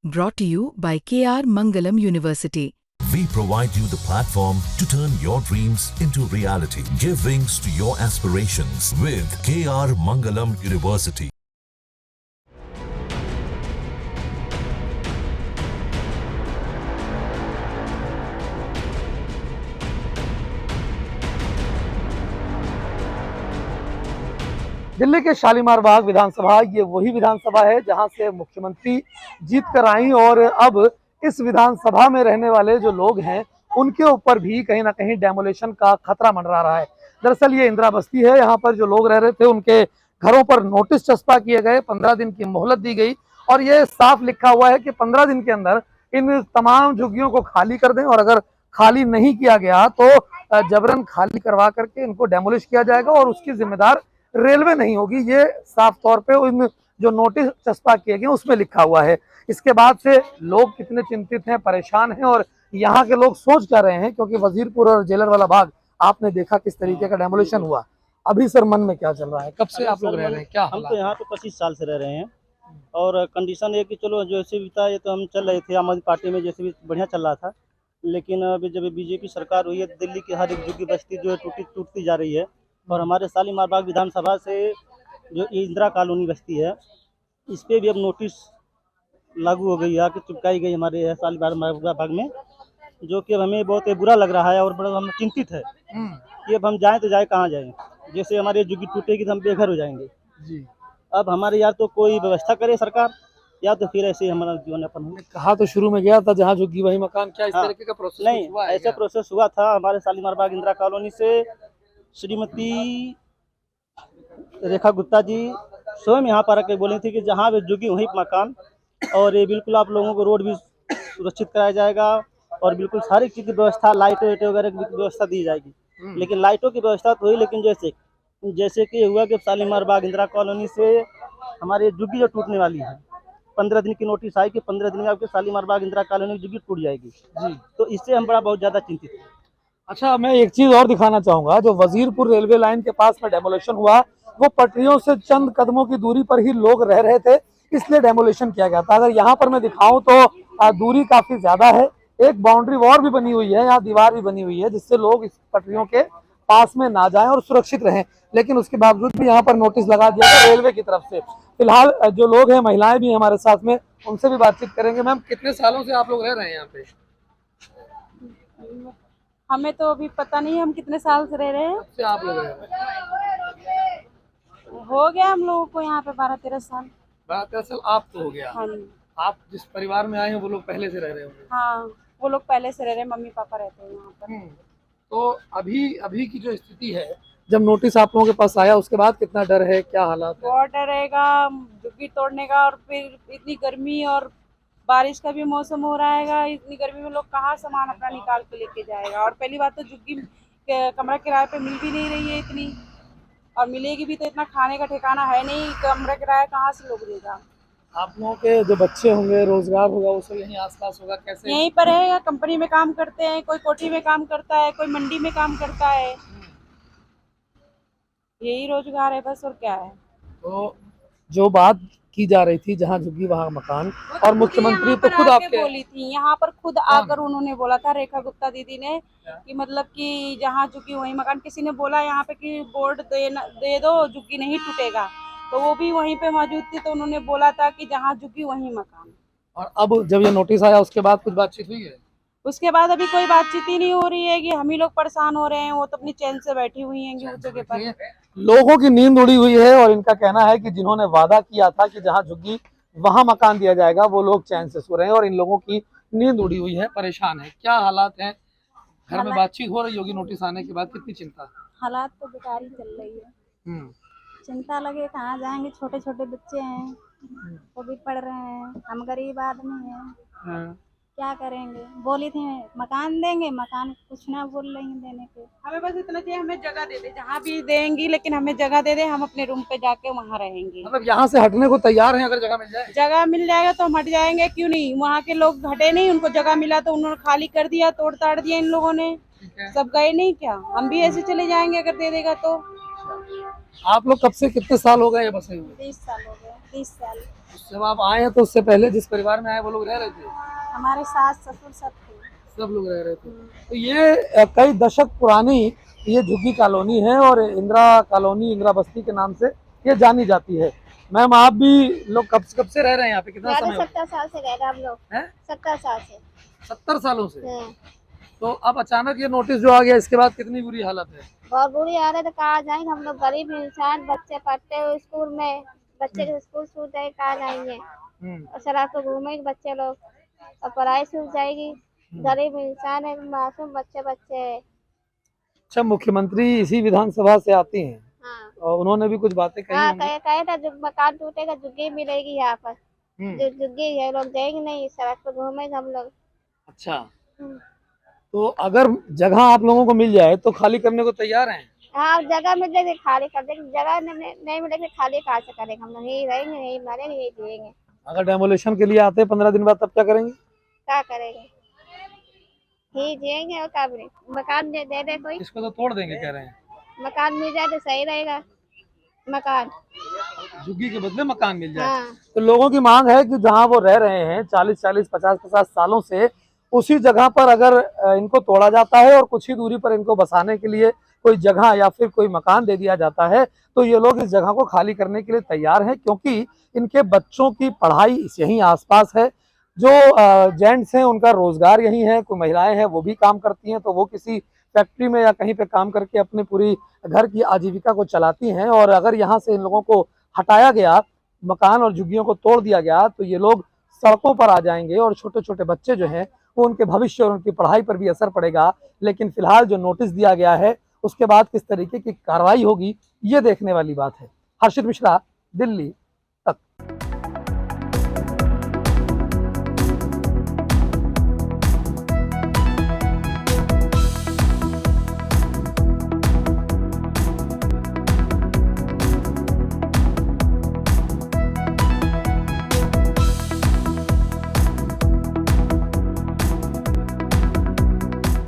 Brought to you by KR Mangalam University. We provide you the platform to turn your dreams into reality. Give wings to your aspirations with KR Mangalam University. Delhi के शालीमार बाग विधानसभा ये वही विधानसभा है जहां से मुख्यमंत्री जीत कर आई और अब इस विधानसभा में रहने वाले जो लोग हैं उनके ऊपर भी कहीं ना कहीं डेमोलेशन का खतरा मंडरा रहा है। दरअसल ये इंदिरा बस्ती है, यहाँ पर जो लोग रह रहे थे उनके घरों पर नोटिस चस्पा किए गए, 15 दिन की मोहलत दी गई और ये साफ लिखा हुआ है कि 15 दिन के अंदर इन तमाम झुग्गियों को खाली कर दें और अगर खाली नहीं किया गया तो जबरन खाली करवा करके इनको डेमोलिश किया जाएगा और उसकी जिम्मेदार रेलवे नहीं होगी। ये साफ तौर पे इन जो नोटिस चस्पा किए गए उसमें लिखा हुआ है। इसके बाद से लोग कितने चिंतित हैं, परेशान हैं और यहाँ के लोग सोच क्या रहे हैं, क्योंकि वजीरपुर और जेलर वाला बाग आपने देखा किस तरीके का डेमोलिशन हुआ। अभी सर मन में क्या चल रहा है, कब से आप लोग रह रहे हैं, क्या हम तो यहाँ पे 25 साल से रह रहे हैं और कंडीशन ये कि चलो जैसे भी था ये तो हम चल रहे थे, आम आदमी पार्टी में जैसे भी बढ़िया चल रहा था। लेकिन अभी जब बीजेपी सरकार हुई है, दिल्ली की हर एक झुग्गी बस्ती जो है टूटती जा रही है और हमारे शालीमार बाग विधानसभा से जो इंदिरा कॉलोनी बस्ती है इस पर भी अब नोटिस लागू हो गई है कि चिपकाई गई हमारे शालीमार बाग में, जो कि अब हमें बहुत बुरा लग रहा है और बड़ा हम चिंतित है कि अब हम जाएं तो जाए कहाँ जाएं। जैसे हमारी झुग्गी टूटेगी तो हम बेघर हो जाएंगे जी। अब हमारे या तो कोई व्यवस्था करे सरकार या तो फिर ऐसे ही हमारा जीवन यापन हो। कहा तो शुरू में गया था जहाँ झुग्गी वही मकान, क्या इस हाँ, तरीके का प्रोसेस नहीं हुआ है ऐसा प्रोसेस हुआ था हमारे शालीमार बाग इंदिरा कॉलोनी से। श्रीमती रेखा गुप्ता जी स्वयं यहाँ पर आके बोली थी कि जहाँ भी झुग्गी वहीं मकान और ये बिल्कुल आप लोगों को रोड भी सुरक्षित कराया जाएगा और बिल्कुल सारी चीज़ की व्यवस्था, लाइट वाइट वगैरह की व्यवस्था दी जाएगी। लेकिन लाइटों की व्यवस्था तो हुई, लेकिन जैसे कि हुआ कि शालीमार बाग इंदिरा कॉलोनी से हमारी झुग्गी जो टूटने वाली है, 15 दिन की नोटिस आई कि 15 दिन में आपके शालीमार बाग इंदिरा कॉलोनी की झुग्गी टूट जाएगी जी। तो इससे हम बहुत ज़्यादा चिंतित हैं। अच्छा, मैं एक चीज और दिखाना चाहूंगा, जो वजीरपुर रेलवे लाइन के पास में डेमोलेशन हुआ वो पटरियों से चंद कदमों की दूरी पर ही लोग रह रहे थे, इसलिए डेमोलेशन किया गया था। अगर यहाँ पर मैं दिखाऊं तो दूरी काफी ज्यादा है, एक बाउंड्री वॉल भी बनी हुई है, यहाँ दीवार भी बनी हुई है जिससे लोग इस पटरियों के पास में ना जाएं और सुरक्षित रहें। लेकिन उसके बावजूद भी यहाँ पर नोटिस लगा दिया गया रेलवे की तरफ से। फिलहाल जो लोग हैं, महिलाएं भी हमारे साथ में, उनसे भी बातचीत करेंगे। मैम, कितने सालों से आप लोग रह रहे हैं यहाँ पे? हमें तो अभी पता नहीं हम कितने साल से रह रहे हैं। से आप लोग रह रहे हैं? हो गया हम लोगों को यहाँ पे 12-13 साल। 12-13 साल आप तो हो गया। हाँ, आप जिस परिवार में आए हैं वो लोग पहले से रह रहे होंगे। हाँ, वो लोग पहले से रह रहे हैं, मम्मी पापा रहते हैं यहाँ पर। तो अभी की जो स्थिति है, जब नोटिस आप लोगों के पास आया उसके बाद कितना डर है, क्या हालात है? बहुत डर रहेगा झुग्गी तोड़ने का, और फिर इतनी गर्मी और बारिश का भी मौसम हो रहा है। इतनी गर्मी में लोग कहाँ सामान अपना निकाल के लेके जाएगा। और पहली बात तो झुग्गी कमरा किराए पे मिल भी नहीं रही है इतनी, और मिलेगी भी तो इतना खाने का ठिकाना है नहीं, कमरा किराया कहाँ से लोग देगा। आप लोगों के जो बच्चे होंगे, रोजगार होगा वो सब यहीं आसपास होगा, कैसे? यहीं पर है, कंपनी में काम करते हैं, कोई कोठी में काम करता है, कोई मंडी में काम करता है, यही रोजगार है बस, और क्या है। तो जो बात की जा रही थी जहाँ झुग्गी वहाँ मकान, और मुख्यमंत्री तो खुद आपके बोली थी, यहाँ पर खुद आकर उन्होंने बोला था, रेखा गुप्ता दीदी ने, कि मतलब कि जहाँ झुग्गी वहीं मकान। किसी ने बोला यहाँ पे कि बोर्ड दे दो, झुग्गी नहीं टूटेगा, तो वो भी वहीं पे मौजूद थी, तो उन्होंने बोला था कि जहाँ झुग्गी वहीं मकान। और अब जब ये नोटिस आया उसके बाद कुछ बातचीत हुई है? उसके बाद अभी कोई बातचीत ही नहीं हो रही है, कि हम ही लोग परेशान हो रहे हैं, वो तो अपनी चैन से बैठी हुई हैं उस जगह पर। लोगों की नींद उड़ी हुई है और इनका कहना है कि जिन्होंने वादा किया था कि जहां झुग्गी वहां मकान दिया जाएगा, वो लोग चैन से सो रहे हैं और इन लोगों की नींद उड़ी हुई है, परेशान है। क्या हालात हैं? घर में बातचीत हो रही होगी नोटिस आने के बाद, कितनी चिंता? हालात तो बेकार ही चल रही है। चिंता लगे, कहाँ जाएंगे, छोटे छोटे बच्चे हैं, वो भी पढ़ रहे हैं, हम गरीब आदमी हैं, क्या करेंगे। बोली थी मकान देंगे, मकान कुछ ना बोल रही हैं देने के। हमें बस इतना चाहिए, हमें जगह दे दे, जहाँ भी देंगी लेकिन हमें जगह दे दे, हम अपने रूम पे जाके वहाँ रहेंगे। मतलब यहाँ से हटने को तैयार हैं अगर जगह मिल जाए? जगह मिल जाएगा तो हम हट जाएंगे, क्यों नहीं। वहाँ के लोग हटे नहीं, उनको जगह मिला तो उन्होंने खाली कर दिया, तोड़ ताड़ दिया इन लोगों ने, सब गए नहीं क्या। हम भी ऐसे चले जाएंगे अगर दे देगा तो। आप लोग कब से, कितने साल हो गए ये बसे हुए? 30 साल हो गए। 30 साल। जब आप आए हैं तो उससे पहले जिस परिवार में आए वो लोग रह रहे थे? हमारे सास ससुर सब थे। सब लोग रह रहे थे। तो ये कई दशक पुरानी ये झुग्गी कॉलोनी है और इंदिरा कॉलोनी, इंदिरा बस्ती के नाम से ये जानी जाती है। मैम, आप भी लोग कब से रह रहे हैं यहाँ पे? कितना समय? 70 साल से रह रहे हम लोग। 70 साल से। 70 सालों से। तो अब अचानक ये नोटिस जो आ गया, इसके बाद कितनी बुरी हालत है? बहुत बुरी हालत है। कहाँ जाएंगे हम लोग, गरीब इंसान, बच्चे पढ़ते हुए स्कूल में, बच्चे के स्कूल छूट जाए, कहाँ जाएंगे? और सड़क पे घूमेंगे बच्चे लोग और पढ़ाई छूट जाएगी। गरीब इंसान है, मासूम बच्चे है। अच्छा, मुख्यमंत्री इसी विधानसभा से आती हैं। हाँ, और उन्होंने भी कुछ बातें कही होंगी। कहे था जो मकान टूटेगा झुग्गी मिलेगी यहाँ पर। जो झुग्गी है, लोग जाएंगे नहीं, सड़क पे घूमेंगे हम लोग। अच्छा, तो अगर जगह आप लोगों को मिल जाए तो खाली करने को तैयार हैं? हाँ, जगह मिल जाएगी खाली कर देंगे। जगह नहीं मिलेगी खाली कहाँ से करेंगे? हम लोग यही रहेंगे, यही मरेंगे, यही जिएंगे। अगर डेमोलेशन के लिए आते हैं 15 दिन बाद, तब क्या करेंगे? क्या करेंगे? यही जिएंगे और क्या करेंगे? मकान दे दे कोई। इसको तो तोड़ देंगे कह रहे हैं। मकान मिल जाए तो सही रहेगा। मकान झुग्गी के बदले मकान मिल जाए। हाँ। तो लोगों की मांग है कि जहां वो रह रहे हैं 40-40, 50-50 सालों से, उसी जगह पर अगर इनको तोड़ा जाता है और कुछ ही दूरी पर इनको बसाने के लिए कोई जगह या फिर कोई मकान दे दिया जाता है, तो ये लोग इस जगह को खाली करने के लिए तैयार हैं, क्योंकि इनके बच्चों की पढ़ाई यहीं आसपास है। जो जेंट्स हैं उनका रोजगार यहीं है, कोई महिलाएं हैं वो भी काम करती हैं, तो वो किसी फैक्ट्री में या कहीं पे काम करके अपनी पूरी घर की आजीविका को चलाती हैं। और अगर यहाँ से इन लोगों को हटाया गया, मकान और झुग्गियों को तोड़ दिया गया, तो ये लोग सड़कों पर आ जाएंगे और छोटे छोटे बच्चे जो हैं वो उनके भविष्य और उनकी पढ़ाई पर भी असर पड़ेगा। लेकिन फिलहाल जो नोटिस दिया गया है उसके बाद किस तरीके की कार्रवाई होगी, ये देखने वाली बात है। हर्षित मिश्रा, दिल्ली।